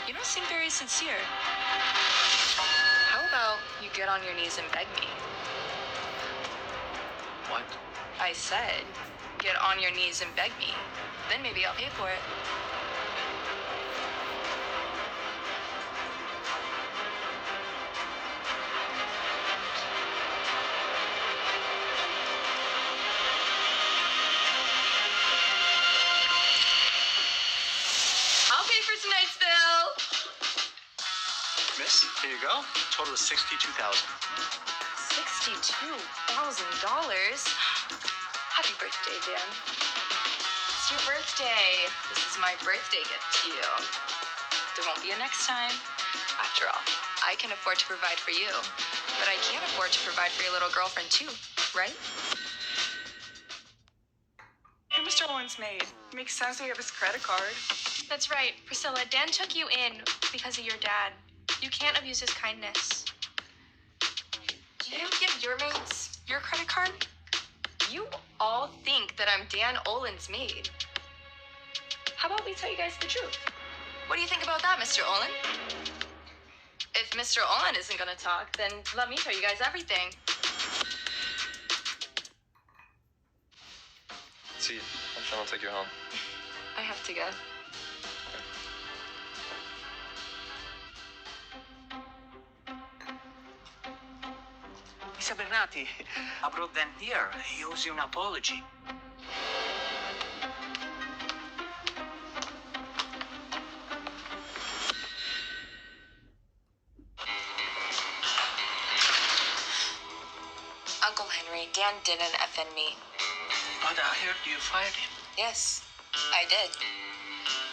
You don't seem very sincere. How about you get on your knees and beg me? What? I said, get on your knees and beg me. Then maybe I'll pay for it. I'll pay for tonight's bill. Miss, here you go. Total is $62,000. $62,000? Happy birthday, Dan. It's your birthday. This is my birthday gift to you. There won't be a next time. After all, I can afford to provide for you, but I can't afford to provide for your little girlfriend too, right? You're Mr. Owen's maid. Makes sense that you have his credit card. That's right, Priscilla. Dan took you in because of your dad. You can't abuse his kindness. Do you give your maids your credit card? You all think that I'm Dan Olin's maid. How about we tell you guys the truth? What do you think about that, Mr. Olin? If Mr. Olin isn't gonna talk, then let me tell you guys everything. See you. I'm sure I'll take you home. I have to go. Mr. Bernati, abroad than here, he owes you an apology. Uncle Henry, Dan didn't offend me. But I heard you fired him. Yes, I did.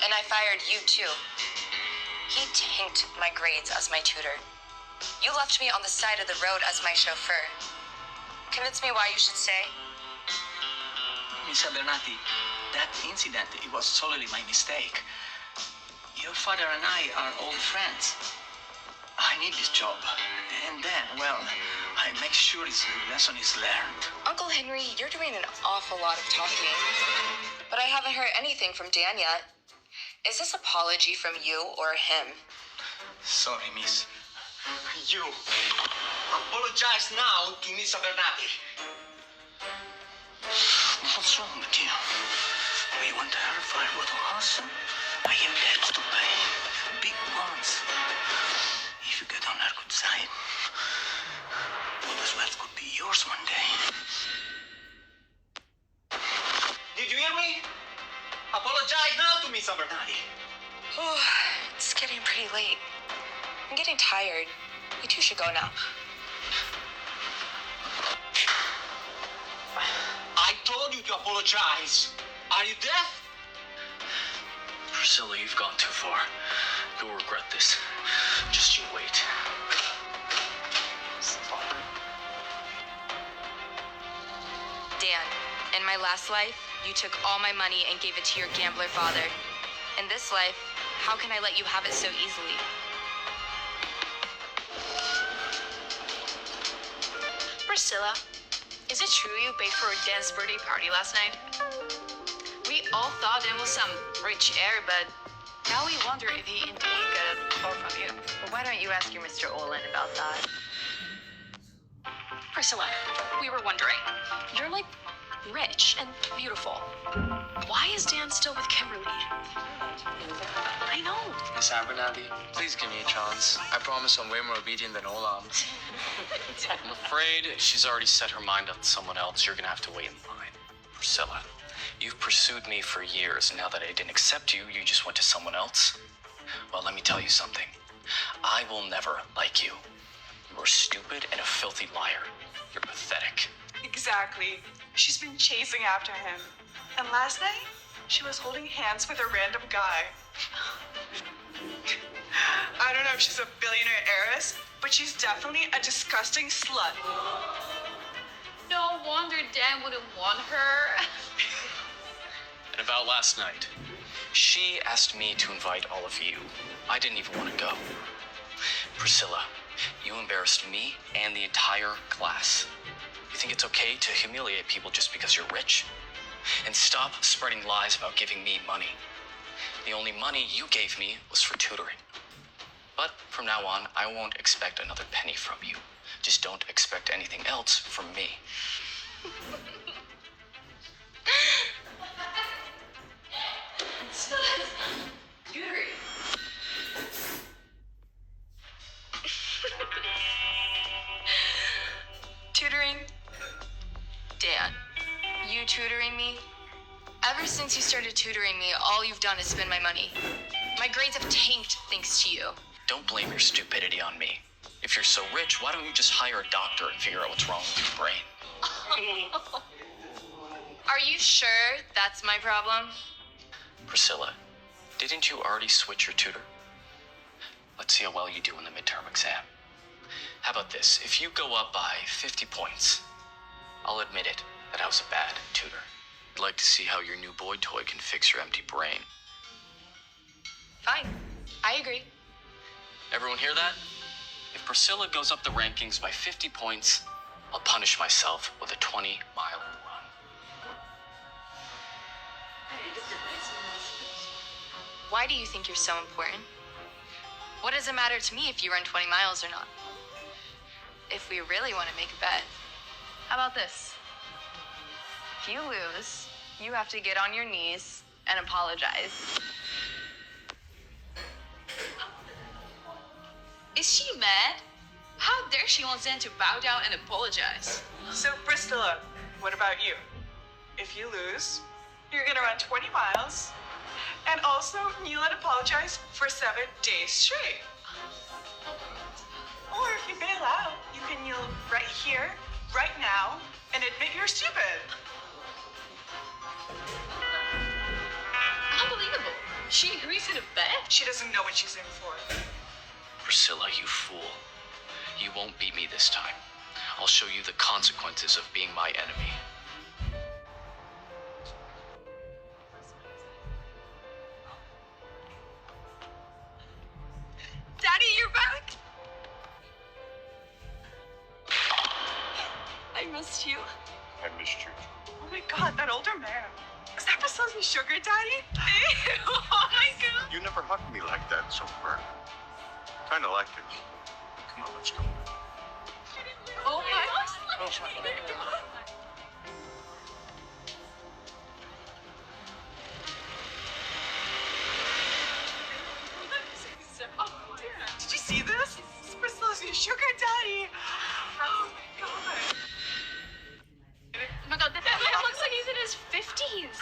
And I fired you too. He tanked my grades as my tutor. You left me on the side of the road as my chauffeur. Convince me why you should stay. Mr. Bernati, that incident, it was solely my mistake. Your father and I are old friends. I need this job. And then, well, I make sure his lesson is learned. Uncle Henry, you're doing an awful lot of talking. But I haven't heard anything from Dan yet. Is this apology from you or him? Sorry, miss. You apologize now to Mr. Bernati. What's wrong with you? We want to verify what was. I am debts to pay. Big ones. If you get on our good side, all this wealth could be yours one day. Did you hear me? Apologize now to Mr. Bernati. Oh, it's getting pretty late. I'm getting tired. You two should go now. I told you to apologize. Are you deaf? Priscilla, you've gone too far. You'll regret this. Just you wait. Dan, in my last life, you took all my money and gave it to your gambler father. In this life, how can I let you have it so easily? Priscilla, is it true you paid for Dan's birthday party last night? We all thought Dan was some rich heir, but now we wonder if he indeed got it all from you. Well, why don't you ask your Mr. Olin about that? Priscilla, we were wondering. You're like rich and beautiful. Why is Dan still with Kimberly? I know. Miss Abernathy, please give me a chance. I promise I'm way more obedient than Olan. I'm afraid she's already set her mind on someone else. You're gonna have to wait in line. Priscilla, you've pursued me for years, and now that I didn't accept you, you just went to someone else? Well, let me tell you something. I will never like you. You're stupid and a filthy liar. You're pathetic. Exactly. She's been chasing after him. And last night, she was holding hands with a random guy. I don't know if she's a billionaire heiress, but she's definitely a disgusting slut. No wonder Dan wouldn't want her. And about last night, she asked me to invite all of you. I didn't even want to go. Priscilla, you embarrassed me and the entire class. You think it's okay to humiliate people just because you're rich? And stop spreading lies about giving me money. The only money you gave me was for tutoring. But from now on, I won't expect another penny from you. Just don't expect anything else from me. Tutoring? Dan, you tutoring me? Ever since you started tutoring me, all you've done is spend my money. My grades have tanked thanks to you. Don't blame your stupidity on me. If you're so rich, why don't you just hire a doctor and figure out what's wrong with your brain? Are you sure that's my problem? Priscilla, didn't you already switch your tutor? Let's see how well you do in the midterm exam. How about this? If you go up by 50 points, I'll admit it, that I was a bad tutor. I'd like to see how your new boy toy can fix your empty brain. Fine. I agree. Everyone hear that? If Priscilla goes up the rankings by 50 points, I'll punish myself with a 20-mile run. Why do you think you're so important? What does it matter to me if you run 20 miles or not? If we really want to make a bet, how about this? If you lose, you have to get on your knees and apologize. Is she mad? How dare she want Zen to bow down and apologize? So, Priscilla, what about you? If you lose, you're gonna run 20 miles and also kneel and apologize for 7 days straight. Or if you bail out, you can kneel right here, right now, and admit you're stupid. Unbelievable. She agrees to the bet? She doesn't know what she's in for. Priscilla, you fool. You won't beat me this time. I'll show you the consequences of being my enemy. Daddy, you're back! I missed you. I missed you. Oh my god, that older man. Is that Priscilla's sugar daddy? Ew, oh my god. You never hugged me like that so far. Kinda like it. Come on, let's go. Oh my Did you see this? This is Priscilla's new sugar daddy. Oh my god. Oh my god, that looks like he's in his 50s.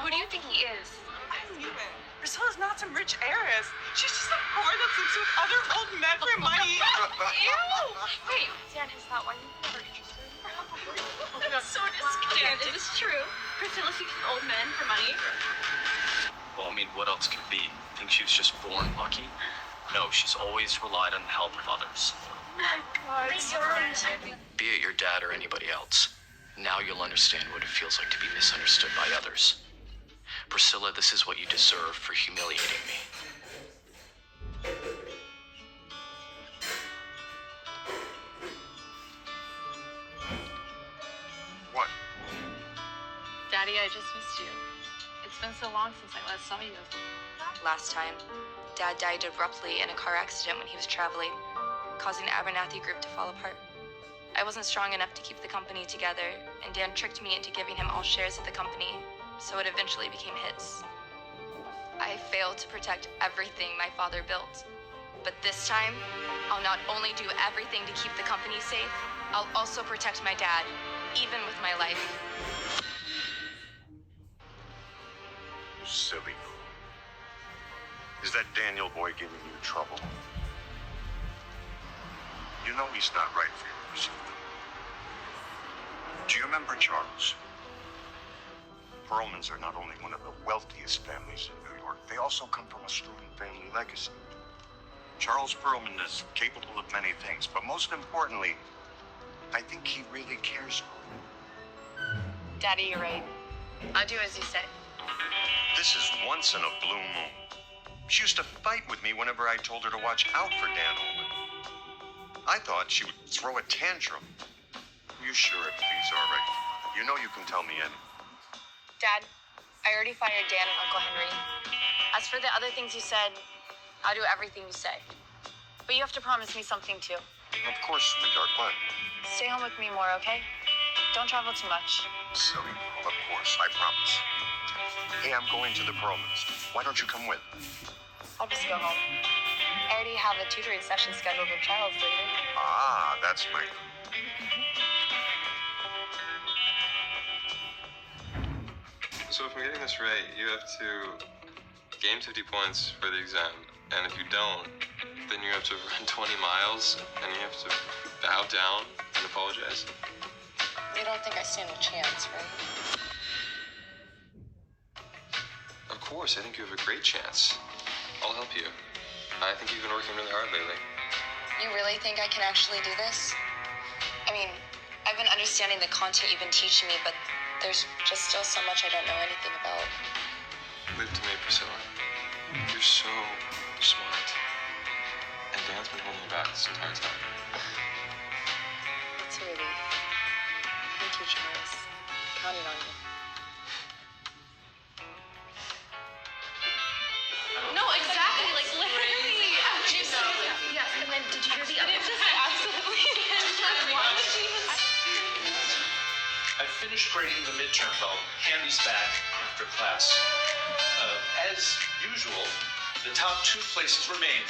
Who do you think he is? I believe it. Priscilla's not some rich heiress. She's just a whore that sleeps with other old men for money. Ew! Wait, Dan, is that why you were never interested in her? That's so disgusting. Is this true? Priscilla seeks old men for money? Well, I mean, what else could it be? Think she was just born lucky? No, she's always relied on the help of others. Be it your dad or anybody else. Now you'll understand what it feels like to be misunderstood by others. Priscilla, this is what you deserve for humiliating me. What? Daddy, I just missed you. It's been so long since I last saw you. Last time, Dad died abruptly in a car accident when he was traveling, causing the Abernathy group to fall apart. I wasn't strong enough to keep the company together, and Dan tricked me into giving him all shares of the company, so it eventually became his. I failed to protect everything my father built. But this time, I'll not only do everything to keep the company safe, I'll also protect my dad, even with my life. You silly. Is that Daniel boy giving you trouble? You know he's not right for you, Priscilla. Do you remember Charles? Perlmans are not only one of the wealthiest families in New York, they also come from a strong family legacy. Charles Perlman is capable of many things, but most importantly, I think he really cares for you. Daddy, you're right. I'll do as you say. This is once in a blue moon. She used to fight with me whenever I told her to watch out for Dan Olin. I thought she would throw a tantrum. Are you sure everything's all right? You know you can tell me anything. Dad, I already fired Dan and Uncle Henry. As for the other things you said, I'll do everything you say. But you have to promise me something too. Of course, sweetheart. What? Stay home with me more, okay? Don't travel too much. Silly. Well, of course, I promise. Hey, I'm going to the Perlmans. Why don't you come with? I'll just go home. I already have a tutoring session scheduled with Charles later. Ah, that's my... So if I'm getting this right, you have to gain 50 points for the exam, and if you don't, then you have to run 20 miles, and you have to bow down and apologize. You don't think I stand a chance, right? Of course, I think you have a great chance. I'll help you. I think you've been working really hard lately. You really think I can actually do this? I mean, I've been understanding the content you've been teaching me, but there's just still so much I don't know anything about. Leave it to me, Priscilla. You're so smart. And Dan's been holding you back this entire time. It's a relief. Thank you, Charles. Counting on you. No, exactly. Like, literally. Yes, and then did you hear the other? Just absolutely. I finished grading the midterm. Well, Candy's back after class. As usual, the top 2 places remain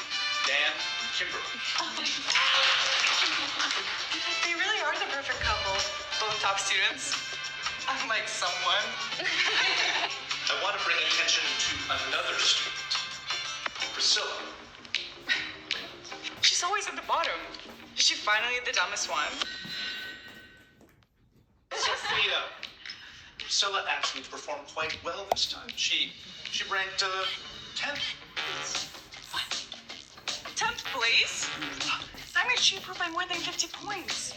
Dan and Kimberly. They really are the perfect couple. Both top students. Unlike someone. I want to bring attention to another student, Priscilla. She's always at the bottom. Is she finally the dumbest one? Sophia. Priscilla actually performed quite well this time. She ranked 10th. What? 10th place? That means she improved by more than 50 points.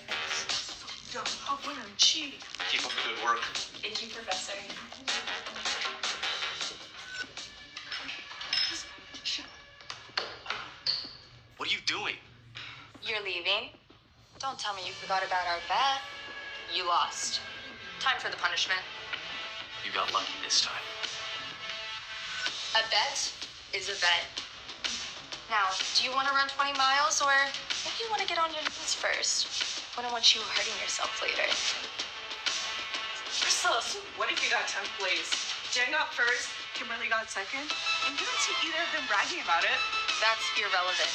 Oh, gee. Keep up the good work. Thank you, Professor. What are you doing? You're leaving? Don't tell me you forgot about our bet. You lost. Time for the punishment. You got lucky this time. A bet is a bet. Now, do you want to run 20 miles, or maybe you want to get on your knees first? I don't want you hurting yourself later. Priscilla, so what if you got 10th place? Jen got first, Kimberly got second, and you didn't see either of them bragging about it. That's irrelevant.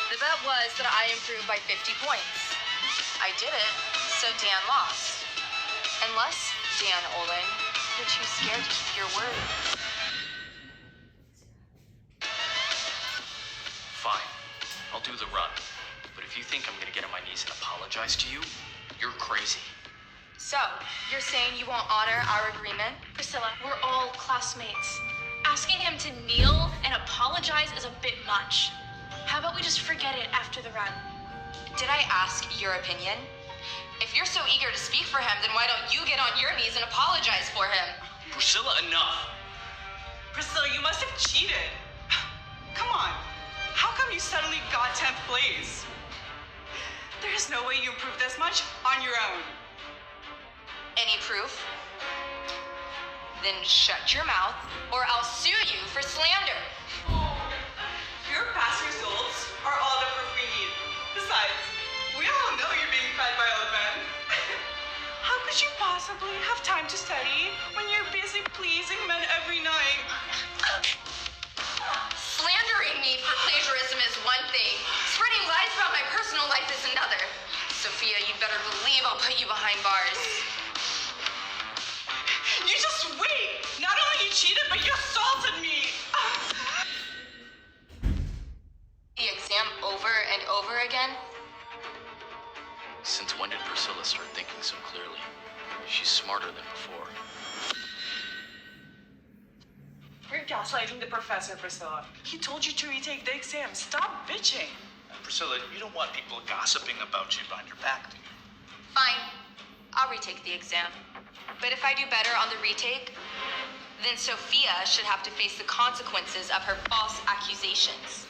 The bet was that I improved by 50 points. I did it, so Dan lost. Unless, Dan Olin, you're too scared to keep your word. Fine. I'll do the run. But if you think I'm gonna get on my knees and apologize to you, you're crazy. So, you're saying you won't honor our agreement? Priscilla, we're all classmates. Asking him to kneel and apologize is a bit much. How about we just forget it after the run? Did I ask your opinion? If you're so eager to speak for him, then why don't you get on your knees and apologize for him? Priscilla, enough! Priscilla, you must have cheated. Come on. How come you suddenly got 10th place? There is no way you improved this much on your own. Any proof? Then shut your mouth, or I'll sue you for slander. Your past results are all the proof we need. Besides, we all know you're being fed by old men. How could you possibly have time to study when you're busy pleasing men every night? Slandering me for plagiarism is one thing. Spreading lies about my personal life is another. Sophia, you'd better believe I'll put you behind bars. You just wait! Not only you cheated, but you assaulted me! The exam over and over again? Since when did Priscilla start thinking so clearly? She's smarter than before. You're gaslighting the professor, Priscilla. He told you to retake the exam. Stop bitching. Priscilla, you don't want people gossiping about you behind your back, do you? Fine. I'll retake the exam. But if I do better on the retake, then Sophia should have to face the consequences of her false accusations.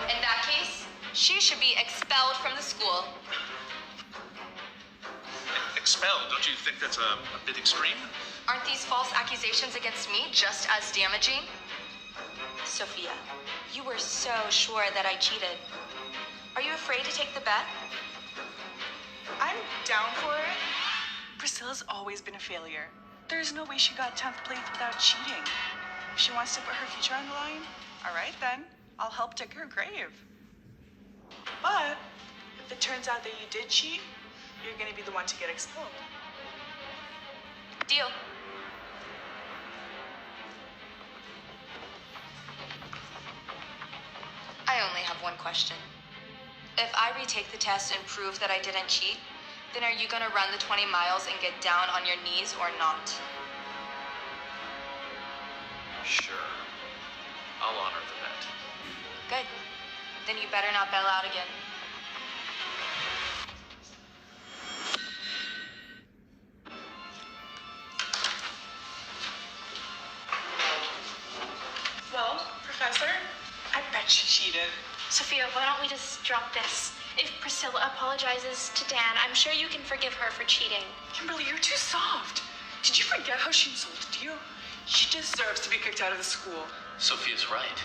In that case, she should be expelled from the school. Expelled? Don't you think that's a bit extreme? Aren't these false accusations against me just as damaging? Sophia, you were so sure that I cheated. Are you afraid to take the bet? I'm down for it. Priscilla's always been a failure. There's no way she got 10th place without cheating. If she wants to put her future on the line, all right then, I'll help dig her grave. But if it turns out that you did cheat, you're gonna be the one to get expelled. Deal. I only have one question. If I retake the test and prove that I didn't cheat, then are you gonna run the 20 miles and get down on your knees or not? Sure. I'll honor the bet. Good. Then you better not bail out again. Well, Professor, I bet she cheated. Sophia, why don't we just drop this? If Priscilla apologizes to Dan, I'm sure you can forgive her for cheating. Kimberly, you're too soft. Did you forget how she insulted you? She deserves to be kicked out of the school. Sophia's right.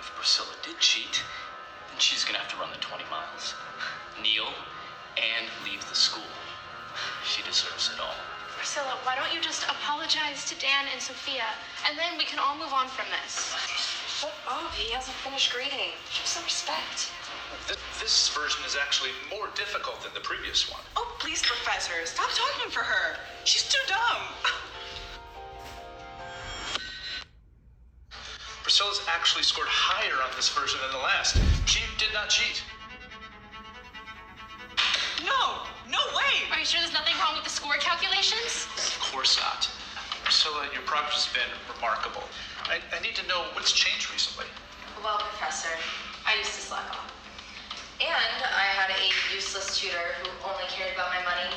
If Priscilla did cheat, then she's gonna have to run the 20 miles, kneel, and leave the school. She deserves it all. Priscilla, why don't you just apologize to Dan and Sophia, and then we can all move on from this. Shut up. He hasn't finished grading. Show some respect. This version is actually more difficult than the previous one. Oh, please, Professor, stop talking for her. She's too dumb. Priscilla's actually scored higher on this version than the last. She did not cheat. No way. Are you sure there's nothing wrong with the score calculations? Of course not. Priscilla, your progress has been remarkable. I need to know what's changed recently. Well, Professor, I used to slack off. And I had a useless tutor who only cared about my money.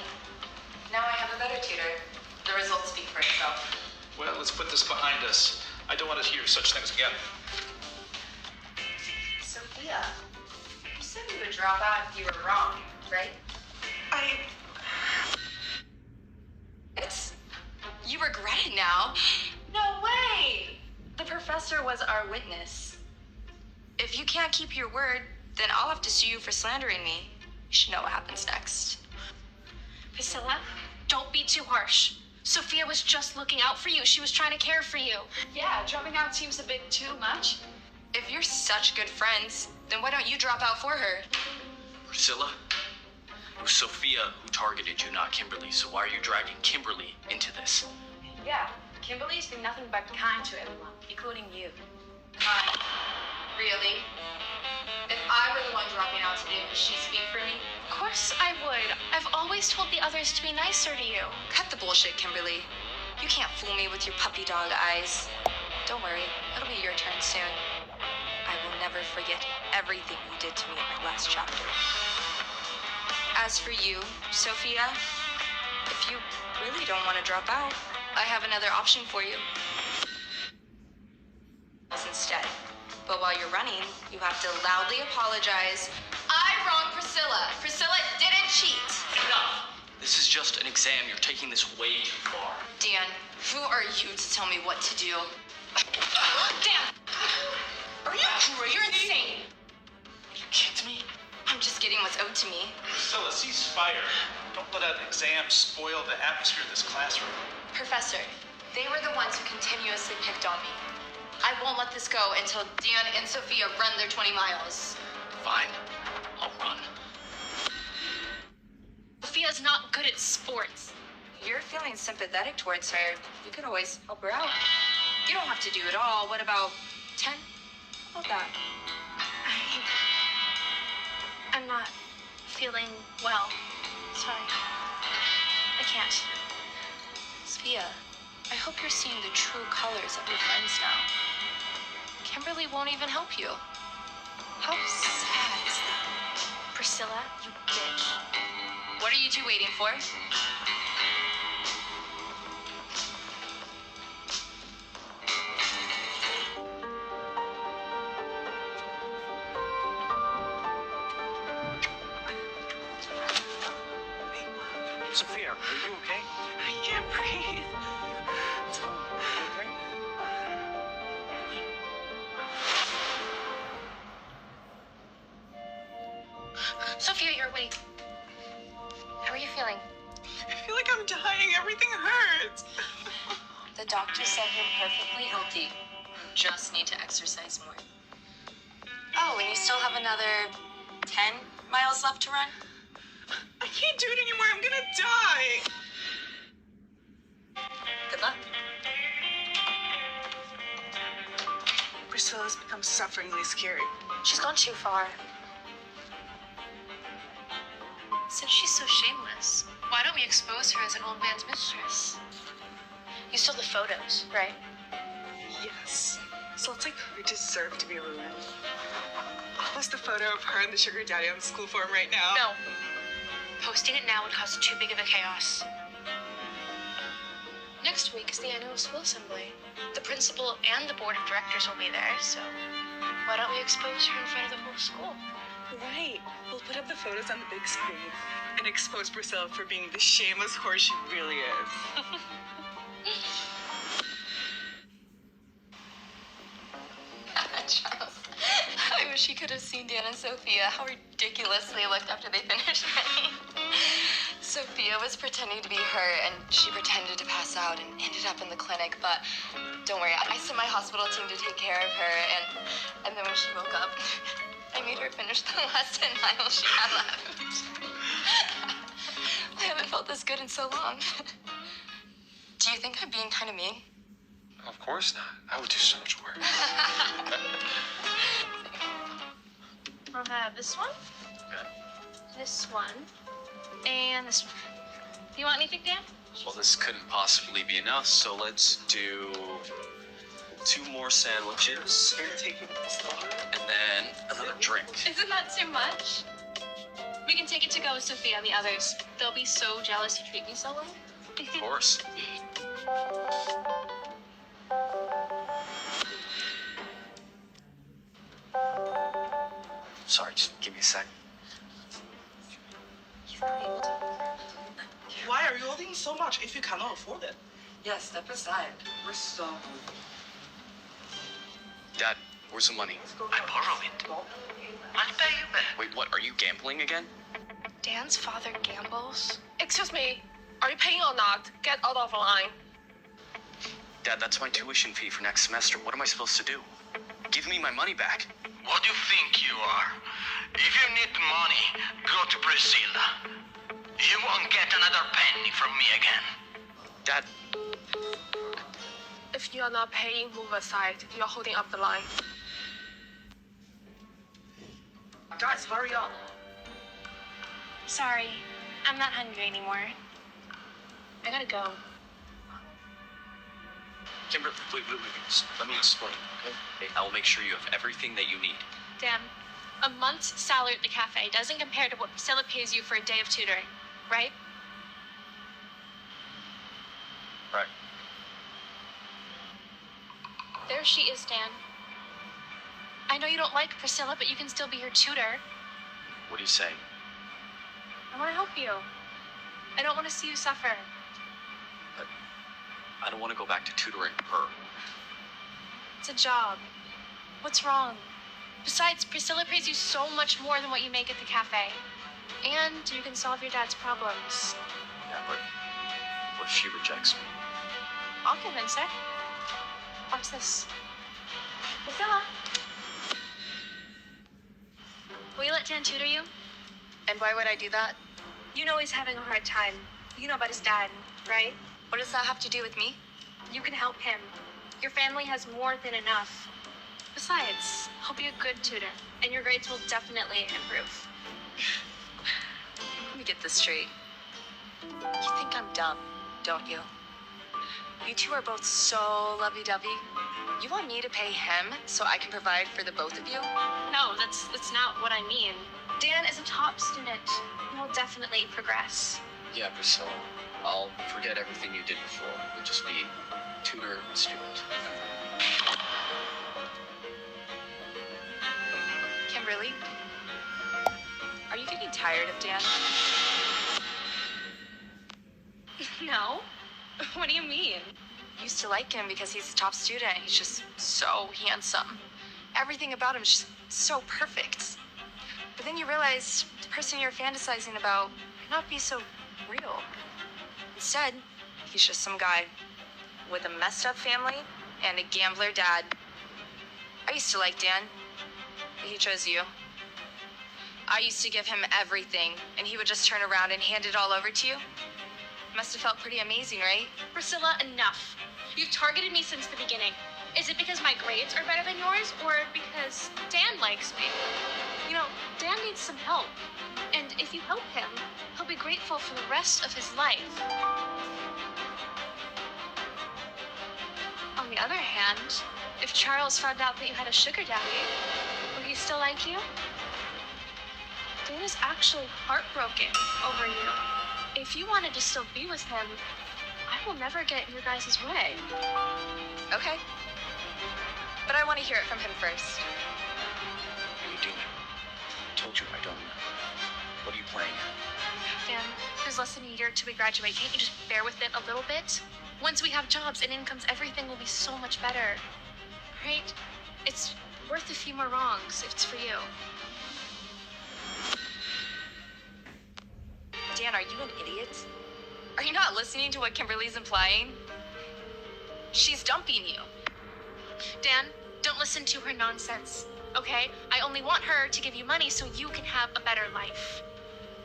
Now I have a better tutor. The results speak for itself. Well, let's put this behind us. I don't want to hear such things again. Sophia, you said you would drop out if you were wrong, right? You regret it now? No way! The professor was our witness. If you can't keep your word, then I'll have to sue you for slandering me. You should know what happens next. Priscilla, don't be too harsh. Sophia was just looking out for you. She was trying to care for you. Yeah, dropping out seems a bit too much. If you're such good friends, then why don't you drop out for her? Priscilla, it was Sophia who targeted you, not Kimberly, so why are you dragging Kimberly into this? Yeah, Kimberly's been nothing but kind to everyone, including you. Kind? Really? If I were the one dropping out today, would she speak for me? Of course I would. I've always told the others to be nicer to you. Cut the bullshit, Kimberly. You can't fool me with your puppy dog eyes. Don't worry, it'll be your turn soon. I will never forget everything you did to me in my last chapter. As for you, Sophia, if you really don't want to drop out, I have another option for you. Instead. But while you're running, you have to loudly apologize. I wronged Priscilla. Priscilla didn't cheat. Enough! This is just an exam. You're taking this way too far. Dan, who are you to tell me what to do? Dan! Are you crazy? You're insane. You kicked me? I'm just getting what's owed to me. Priscilla, cease fire. Don't let an exam spoil the atmosphere of this classroom. Professor, they were the ones who continuously picked on me. I won't let this go until Dan and Sophia run their 20 miles. Fine. I'll run. Sophia's not good at sports. You're feeling sympathetic towards her. You could always help her out. You don't have to do it all. What about 10? How about that? I'm not feeling well. Sorry. I can't. Sophia, I hope you're seeing the true colors of your friends now. Kimberly won't even help you. How sad is that? Priscilla, you bitch. What are you two waiting for? Sophia, are you okay? I can't breathe. You okay? Sophia, you're awake. How are you feeling? I feel like I'm dying. Everything hurts. The doctor said you're perfectly healthy. You just need to exercise more. Oh, and you still have another 10 miles left to run? I can't do it anymore. I'm gonna die. Good luck. Priscilla's become sufferingly scary. She's gone too far. Since she's so shameless, why don't we expose her as an old man's mistress? You stole the photos, right? Yes. So it's like her deserve to be ruined. I'll post the photo of her and the sugar daddy on the school forum right now. No. Posting it now would cause too big of a chaos. Next week is the annual school assembly. The principal and the board of directors will be there, so why don't we expose her in front of the whole school? Right. We'll put up the photos on the big screen and expose Priscilla for being the shameless whore she really is. Charles, I wish you could have seen Dan and Sophia, how ridiculous they looked after they finished running. Sophia was pretending to be her, and she pretended to pass out and ended up in the clinic, but don't worry, I sent my hospital team to take care of her, and then when she woke up, I made her finish the last 10 miles she had left. I haven't felt this good in so long. Do you think I'm being kind of mean? Of course not. I would do so much work. I'll have this one, Okay. this one, and this one. Do you want anything, Dan? Well, this couldn't possibly be enough, so let's do 2 more sandwiches and then another drink. Isn't that too much? We can take it to go with Sophia and the others. They'll be so jealous you treat me so well. Of course. Sorry, just give me a sec. Why are you holding so much if you cannot afford it? Yeah, step aside. We're so... Dad, where's the money? I borrow it. I'll pay you back. Wait, what? Are you gambling again? Dan's father gambles? Excuse me, are you paying or not? Get out of line. Dad, that's my tuition fee for next semester. What am I supposed to do? Give me my money back. What do you think you are? If you need money, go to Priscilla. You won't get another penny from me again. Dad, If you are not paying, move aside. You're holding up the line. Guys, hurry up. Sorry, I'm not hungry anymore. I gotta go. Kimberly, wait. Let me explain, okay? I will make sure you have everything that you need. Dan, a month's salary at the cafe doesn't compare to what Priscilla pays you for a day of tutoring, right? Right. There she is, Dan. I know you don't like Priscilla, but you can still be her tutor. What do you say? I want to help you. I don't want to see you suffer. I don't want to go back to tutoring her. It's a job. What's wrong? Besides, Priscilla pays you so much more than what you make at the cafe. And you can solve your dad's problems. Yeah, but what if she rejects me? I'll convince her. Watch this. Priscilla. Will you let Dan tutor you? And why would I do that? You know he's having a hard time. You know about his dad, right? What does that have to do with me? You can help him. Your family has more than enough. Besides, he'll be a good tutor, and your grades will definitely improve. Let me get this straight. You think I'm dumb, don't you? You two are both so lovey-dovey. You want me to pay him so I can provide for the both of you? No, that's not what I mean. Dan is a top student. He will definitely progress. Yeah, Priscilla. I'll forget everything you did before. We'll just be tutor and student. Kimberly, are you getting tired of Dan? No. What do you mean? Used to like him because he's a top student. He's just so handsome. Everything about him is just so perfect. But then you realize the person you're fantasizing about might not be so real. Instead, he's just some guy with a messed up family and a gambler dad. I used to like Dan, but he chose you. I used to give him everything, and he would just turn around and hand it all over to you. Must have felt pretty amazing, right? Priscilla, enough. You've targeted me since the beginning. Is it because my grades are better than yours, or because Dan likes me? You know, Dan needs some help. And if you help him, he'll be grateful for the rest of his life. On the other hand, if Charles found out that you had a sugar daddy, would he still like you? Dan is actually heartbroken over you. If you wanted to still be with him, I will never get in your guys' way. Okay. But I want to hear it from him first. What are you doing? I told you I don't know. What are you playing? Dan, there's less than a year till we graduate. Can't you just bear with it a little bit? Once we have jobs and incomes, everything will be so much better. Right? It's worth a few more wrongs if it's for you. Dan, are you an idiot? Are you not listening to what Kimberly's implying? She's dumping you. Dan, don't listen to her nonsense, okay? I only want her to give you money so you can have a better life.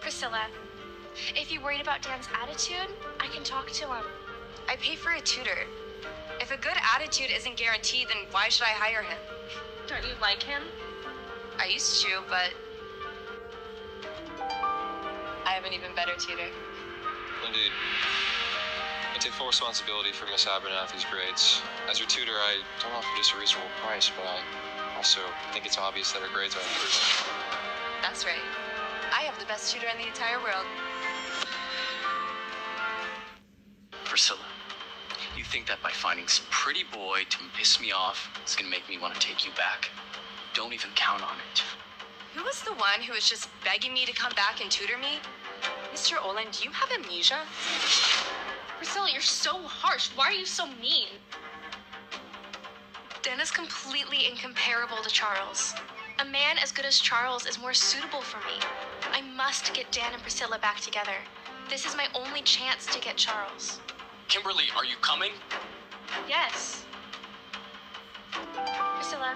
Priscilla, if you're worried about Dan's attitude, I can talk to him. I pay for a tutor. If a good attitude isn't guaranteed, then why should I hire him? Don't you like him? I used to, but I have an even better tutor. Indeed. I take full responsibility for Miss Abernathy's grades. As your tutor, I don't offer just a reasonable price, but I also think it's obvious that her grades are improving. That's right. I have the best tutor in the entire world. Priscilla, you think that by finding some pretty boy to piss me off is gonna make me want to take you back? Don't even count on it. Who was the one who was just begging me to come back and tutor me? Mr. Olin, do you have amnesia? Priscilla, you're so harsh. Why are you so mean? Dan is completely incomparable to Charles. A man as good as Charles is more suitable for me. I must get Dan and Priscilla back together. This is my only chance to get Charles. Kimberly, are you coming? Yes. Priscilla,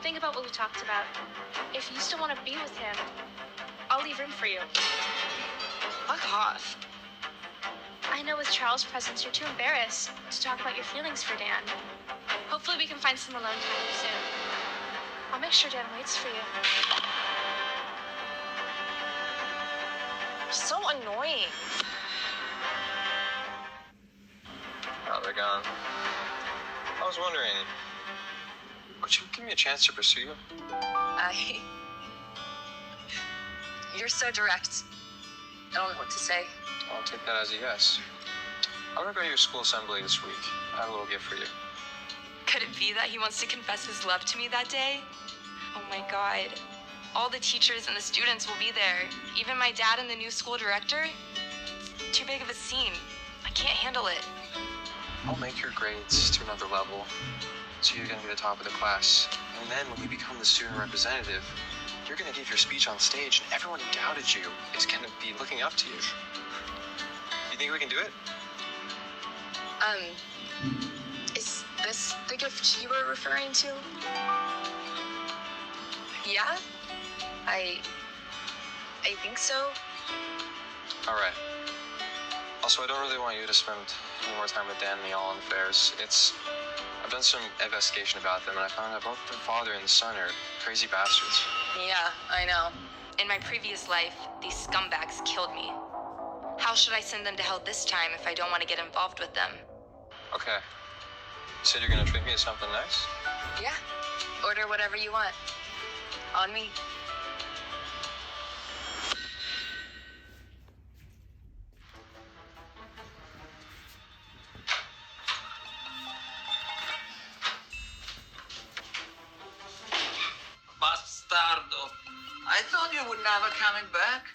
think about what we talked about. If you still want to be with him, I'll leave room for you. Fuck off. I know with Charles' presence, you're too embarrassed to talk about your feelings for Dan. Hopefully we can find some alone time soon. I'll make sure Dan waits for you. So annoying. Oh, they're gone. I was wondering, would you give me a chance to pursue you? You're so direct. I don't know what to say. I'll take that as a yes. I'm gonna go to your school assembly this week. I have a little gift for you. Could it be that he wants to confess his love to me that day? Oh my God. All the teachers and the students will be there. Even my dad and the new school director. It's too big of a scene. I can't handle it. I'll make your grades to another level, so you're gonna be the top of the class. And then when you become the student representative, you're gonna give your speech on stage, and everyone who doubted you is gonna be looking up to you. You think we can do it? Is this the gift you were referring to? Yeah? I think so. All right. Also, I don't really want you to spend any more time with Dan and the Allen affairs. I've done some investigation about them, and I found out both the father and the son are crazy bastards. Yeah, I know. In my previous life, these scumbags killed me. How should I send them to hell this time if I don't want to get involved with them? Okay. You said you're gonna treat me to something nice? Yeah. Order whatever you want. On me. Bastardo. I thought you were never coming back.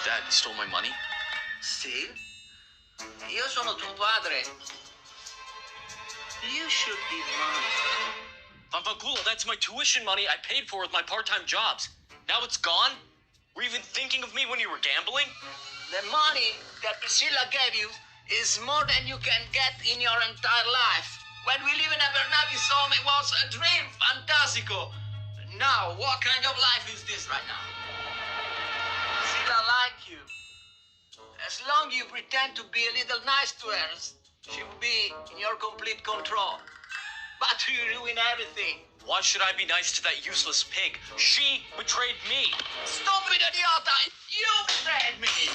Dad, you stole my money? Still? Io sono tuo padre. You should be mine. Pampaculo, that's my tuition money I paid for with my part-time jobs. Now it's gone? Were you even thinking of me when you were gambling? The money that Priscilla gave you is more than you can get in your entire life. When we live in Abernathy's home, it was a dream, fantastico. Now, what kind of life is this right now? Priscilla like you. As long you pretend to be a little nice to her, she will be in your complete control. But you ruin everything. Why should I be nice to that useless pig? She betrayed me. Stupid idiota! You betrayed me!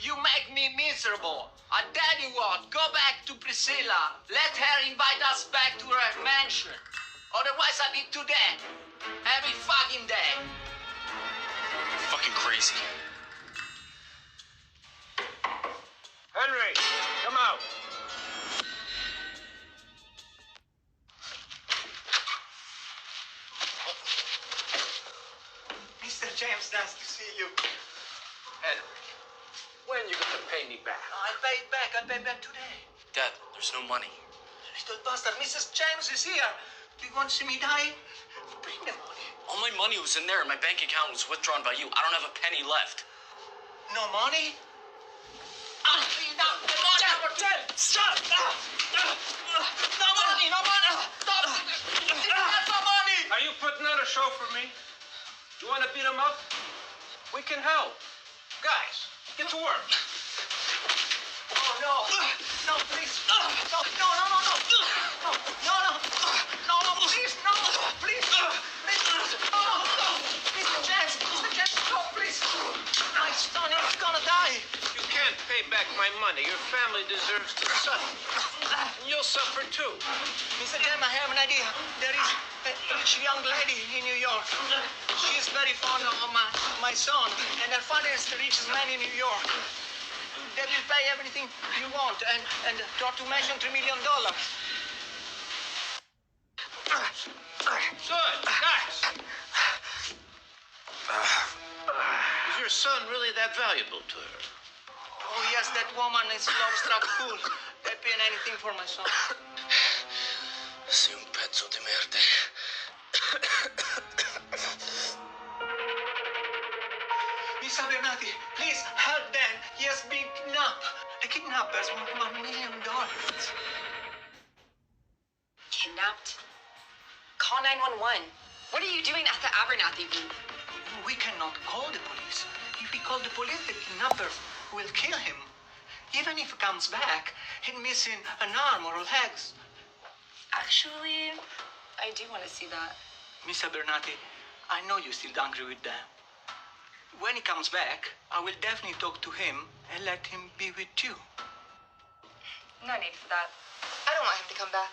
You make me miserable. I tell you what, go back to Priscilla. Let her invite us back to her mansion. Otherwise I'll be to death. Every fucking day. Fucking crazy. Henry, come out. Mr. James, nice to see you. Henry, when you gonna pay me back? I'll pay back today. Dad, there's no money. Little bastard, Mrs. James is here. Do you want to see me die? Bring the money. All my money was in there and my bank account was withdrawn by you. I don't have a penny left. No money? I'll be down the money. Dad, stop! No money, no money. Stop. No money. Are you putting on a show for me? You want to beat him up? We can help. Guys, get to work. Oh, no. No, please. No, no, no, no, no. No, no, no. No, no, please, no. Please. Please. No, no. Mr. James, no, please. My son is gonna die. You can't pay back my money. Your family deserves to suffer. You'll suffer too. Mr. James, I have an idea. There is a rich young lady in New York. She is very fond of my son, and her father is the richest man in New York. They will pay everything you want, and not to mention $3 million. Good, nice. Is your son really that valuable to her? Oh, yes, that woman is love-struck fool. They pay anything for my son. Sei un pezzo di merda. Miss Abernathy, please help Dan. He has been kidnapped. The kidnappers want $1 million. Kidnapped? Call 911. What are you doing at the Abernathy booth? We cannot call the police. If we call the police, the kidnappers will kill him. Even if he comes back, he's missing an arm or legs. Actually, I do want to see that. Miss Abernathy, I know you're still angry with them. When he comes back, I will definitely talk to him and let him be with you. No need for that. I don't want him to come back.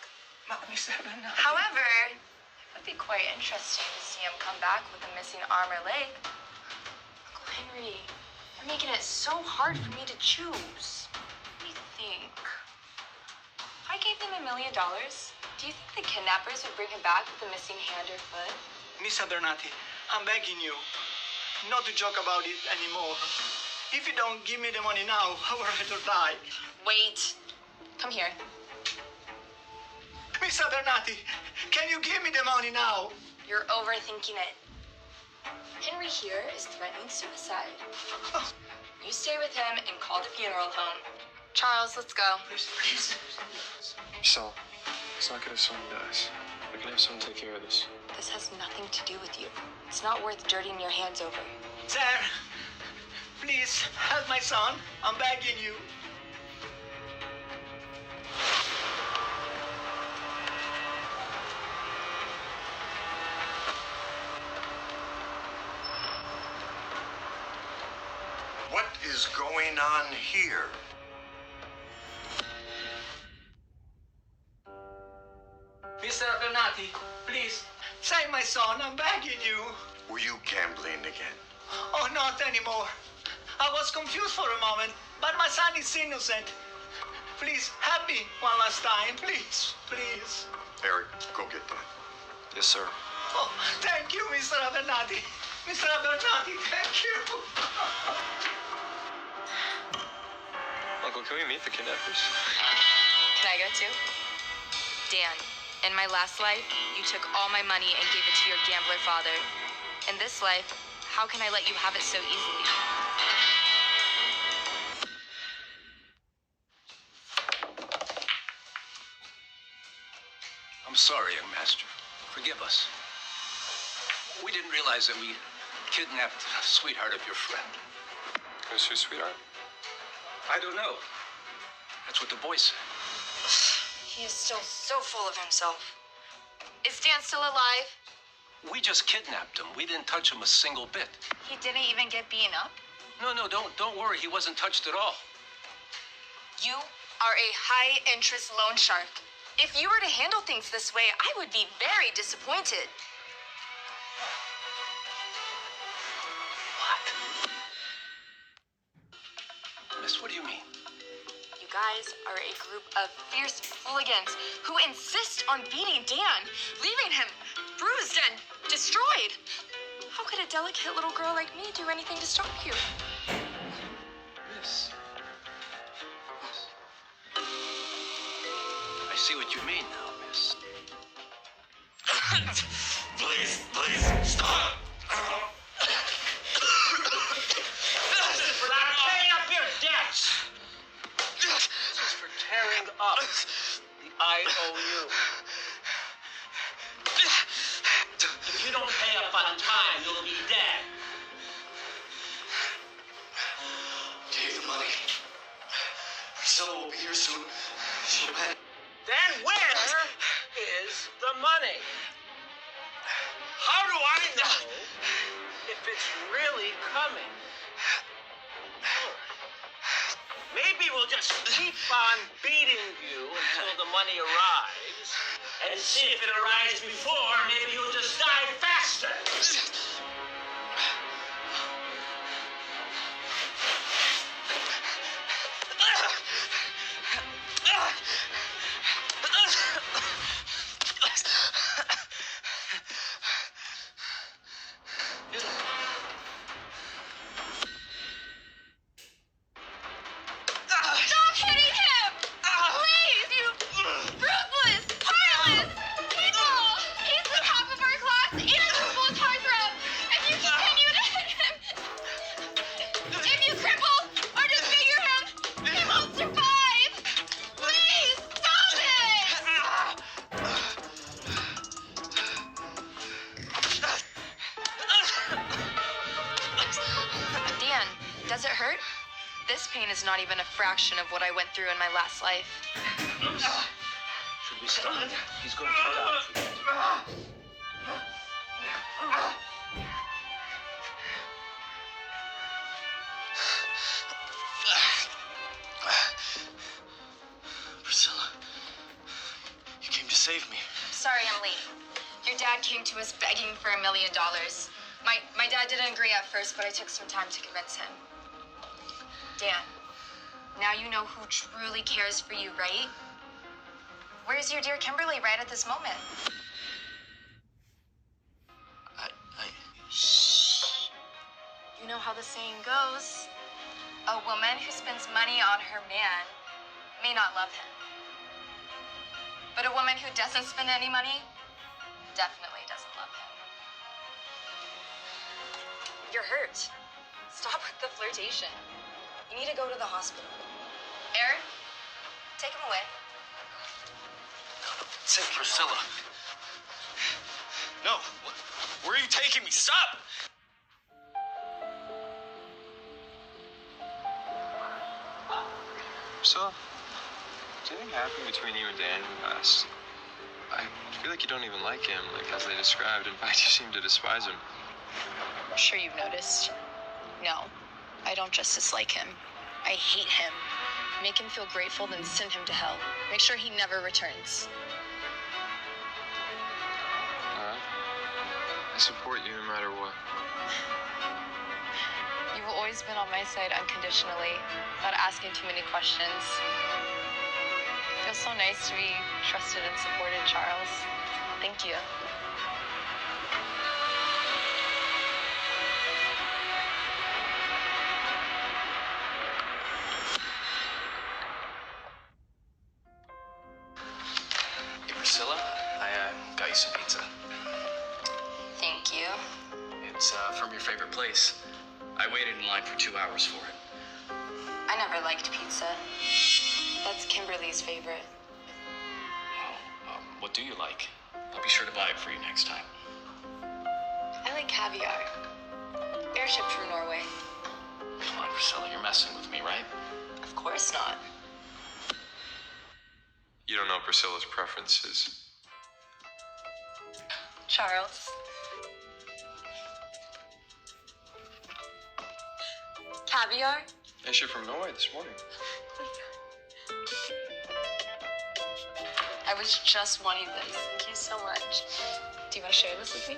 Miss Abernathy. However, it would be quite interesting to see him come back with a missing arm or leg. Uncle Henry, you're making it so hard for me to choose. What do you think? If I gave them $1 million, do you think the kidnappers would bring him back with a missing hand or foot? Miss Abernathy, I'm begging you not to joke about it anymore. If you don't give me the money now, I will rather die. Wait. Come here. Miss Abernathy, can you give me the money now? You're overthinking it. Henry here is threatening suicide. You stay with him and call the funeral home. Charles, let's go. Please. Sal, it's not good if someone dies. We can have someone take care of this. This has nothing to do with you. It's not worth dirtying your hands over. Sir, please help my son. I'm begging you. What is going on here? Mr. Abernathy, please, save my son. I'm begging you. Were you gambling again? Oh, not anymore. I was confused for a moment, but my son is innocent. Please, help me one last time. Please, please. Eric, go get that. Yes, sir. Oh, thank you, Mr. Abernathy. Mr. Abernathy, thank you. Uncle, can we meet the kidnappers? Can I go too? Dan, In my last life, you took all my money and gave it to your gambler father. In this life, how can I let you have it so easily? I'm sorry, young master. Forgive us. We didn't realize that we kidnapped the sweetheart of your friend. Who's your sweetheart? I don't know. That's what the boy said. He is still so full of himself. Is Dan still alive? We just kidnapped him. We didn't touch him a single bit. He didn't even get beaten up? No, don't worry. He wasn't touched at all. You are a high-interest loan shark. If you were to handle things this way, I would be very disappointed. What? Miss, what do you mean? You guys are a group of fierce hooligans who insist on beating Dan, leaving him bruised and destroyed. How could a delicate little girl like me do anything to stop you? Miss. I see what you mean now, miss. Please, stop! For not paying up your debts! This is for tearing up the IOU. If you don't pay up on time, you'll be dead. Take the money. Priscilla will be here soon. She'll pay. Then where is the money? How do I know if it's really coming? Maybe we'll just keep on beating you until the money arrives, and see if it arrives before, maybe you'll just die faster. Stop hitting him! Please, you ruthless, heartless people! He's the top of our class and a triple heartthrob! If you continue to hit him, if you cripple or disfigure him, he won't survive! Please, stop it! Dan, does it hurt? This pain is not even a fraction of what I went through in my last life. Should we start? He's going to die. Priscilla, you came to save me. Sorry I'm late. Your dad came to us begging for $1 million. My dad didn't agree at first, but I took some time to convince him. Dan, now you know who truly cares for you, right? Where's your dear Kimberly right at this moment? Shh. You know how the saying goes. A woman who spends money on her man may not love him. But a woman who doesn't spend any money definitely doesn't love him. You're hurt. Stop with the flirtation. You need to go to the hospital. Aaron, take him away. Say, Priscilla. No. Where are you taking me? Stop! Priscilla, did anything happen between you and Dan in the past? I feel like you don't even like him, like as they described. In fact, you seem to despise him. I'm sure you've noticed. No, I don't just dislike him. I hate him. Make him feel grateful, then send him to hell. Make sure he never returns. Alright. I support you no matter what. You've always been on my side unconditionally, without asking too many questions. It feels so nice to be trusted and supported, Charles. Thank you. Hey, Priscilla, got you some pizza. Thank you. It's from your favorite place. I waited in line for 2 hours for it. I never liked pizza. That's Kimberly's favorite. What do you like? I'll be sure to buy it for you next time. I like caviar. Airship from Norway. Come on, Priscilla, you're messing with me, right? Of course not. You don't know Priscilla's preferences. Charles. Caviar? Airship from Norway this morning. I was just wanting this. Thank you so much. Do you want to share this with me?